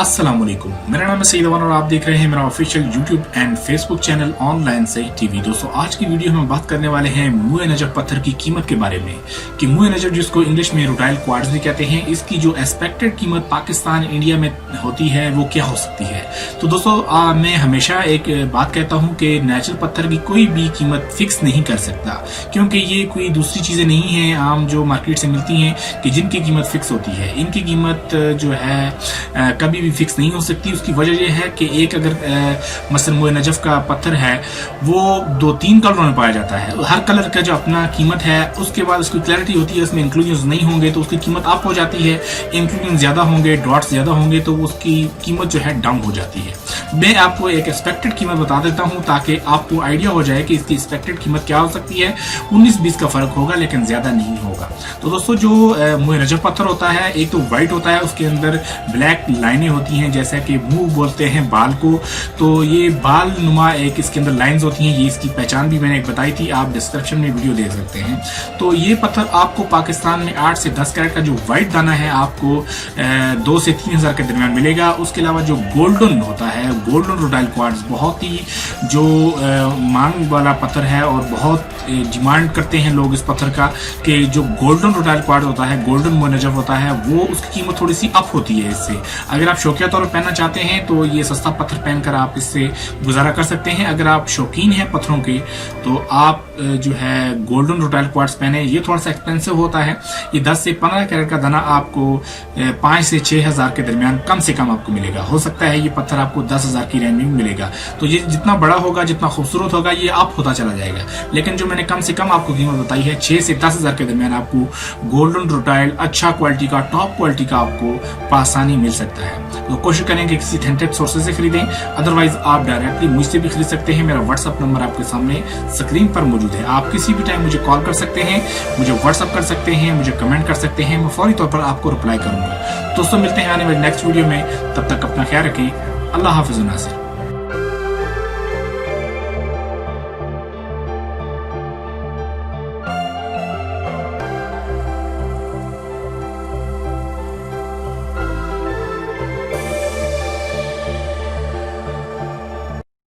अस्सलाम वालेकुम, मेरा नाम है सईद अमान और आप देख रहे हैं मेरा official YouTube and Facebook channel online Saeed TV. दोस्तों, आज की वीडियो में बात करने वाले हैं मुए नजफ पत्थर की कीमत के बारे में कि मुए नजफ जिसको इंग्लिश में रुटाइल क्वार्ट्ज भी कहते हैं, इसकी जो एक्सपेक्टेड कीमत पाकिस्तान इंडिया में होती है वो क्या हो सकती है। तो दोस्तों, मैं हमेशा एक बात कहता हूँ कि नेचुरल पत्थर की कोई भी कीमत फिक्स नहीं कर सकता, क्योंकि ये कोई दूसरी चीजें नहीं है आम जो मार्केट से मिलती हैं कि जिनकी कीमत फिक्स होती है। इनकी कीमत जो है कभी भी फिक्स नहीं हो सकती। उसकी वजह यह है कि एक अगर मसलन मुए नजफ का पत्थर है वो 2-3 कलरों में पाया जाता है, हर कलर का जो अपना कीमत है उसके बाद उसकी क्लैरिटी होती है, उसमें इंक्लूजन नहीं होंगे तो उसकी कीमत अप हो जाती है, इंक्लूजन ज्यादा होंगे, डॉट्स ज्यादा होंगे तो उसकी कीमत जो है डाउन हो जाती है। मैं आपको एक एक्सपेक्टेड कीमत बता देता हूं ताकि आपको आइडिया हो जाए कि इसकी एक्सपेक्टेड कीमत क्या हो सकती है। 19-20 का फर्क होगा लेकिन ज्यादा नहीं होगा। तो दोस्तों, जो मुए नजफ पत्थर होता है एक तो व्हाइट होता है, उसके अंदर ब्लैक लाइनें होती हैं जैसा कि मुंह बोलते हैं बाल को, तो ये बाल नुमा एक इसके अंदर लाइंस होती हैं। ये इसकी पहचान भी मैंने एक बताई थी, आप डिस्क्रिप्शन में वीडियो देख सकते हैं। तो ये पत्थर आपको पाकिस्तान में 8 से 10 कैरेट का जो व्हाइट दाना है आपको 2 से 3 हजार के दरमियान मिलेगा। उसके अलावा जो गोल्डन होता है, गोल्डन रुटाइल क्वार्ट्ज, बहुत ही जो मांग वाला पत्थर है और बहुत डिमांड करते हैं लोग इस पत्थर का कि जो गोल्डन रुटाइल क्वार्ट्ज होता है, गोल्डन मुए नजफ होता है, वो उसकी कीमत थोड़ी सी अप होती है इससे। अगर आप शौकिया तौर पर पहनना चाहते हैं तो ये सस्ता पत्थर पहनकर आप इससे गुजारा कर सकते हैं। अगर आप शौकीन हैं पत्थरों के तो आप जो है गोल्डन रुटाइल क्वार्ट्ज पहने। ये थोड़ा सा एक्सपेंसिव होता है, ये 10 से 15 कैरेट का दाना आपको 5 से 6 हजार के दरमियान कम से कम आपको मिलेगा। हो सकता है ये पत्थर आपको 10 हजार की रेंज में मिलेगा। तो ये जितना बड़ा होगा, जितना खूबसूरत होगा, ये अप होता चला जाएगा। लेकिन जो मैंने कम से कम आपको कीमत बताई है 6 से 10 हजार के दरमियान आपको गोल्डन रुटाइल अच्छा क्वालिटी का, टॉप क्वालिटी का आपको आसानी मिल सकता है। तो कोशिश करेंगे किसी ऑथेंटिक सोर्सेज से खरीदें, अदरवाइज आप डायरेक्टली मुझसे भी खरीद सकते हैं। मेरा व्हाट्सअप नंबर आपके सामने स्क्रीन पर मौजूद है। आप किसी भी टाइम मुझे कॉल कर सकते हैं, मुझे व्हाट्सअप कर सकते हैं, मुझे कमेंट कर सकते हैं, मैं फौरी तौर पर आपको रिप्लाई करूंगा। दोस्तों, मिलते हैं आने वाले नेक्स्ट वीडियो में, तब तक अपना ख्याल रखें। अल्लाह हाफिज़ नासिर।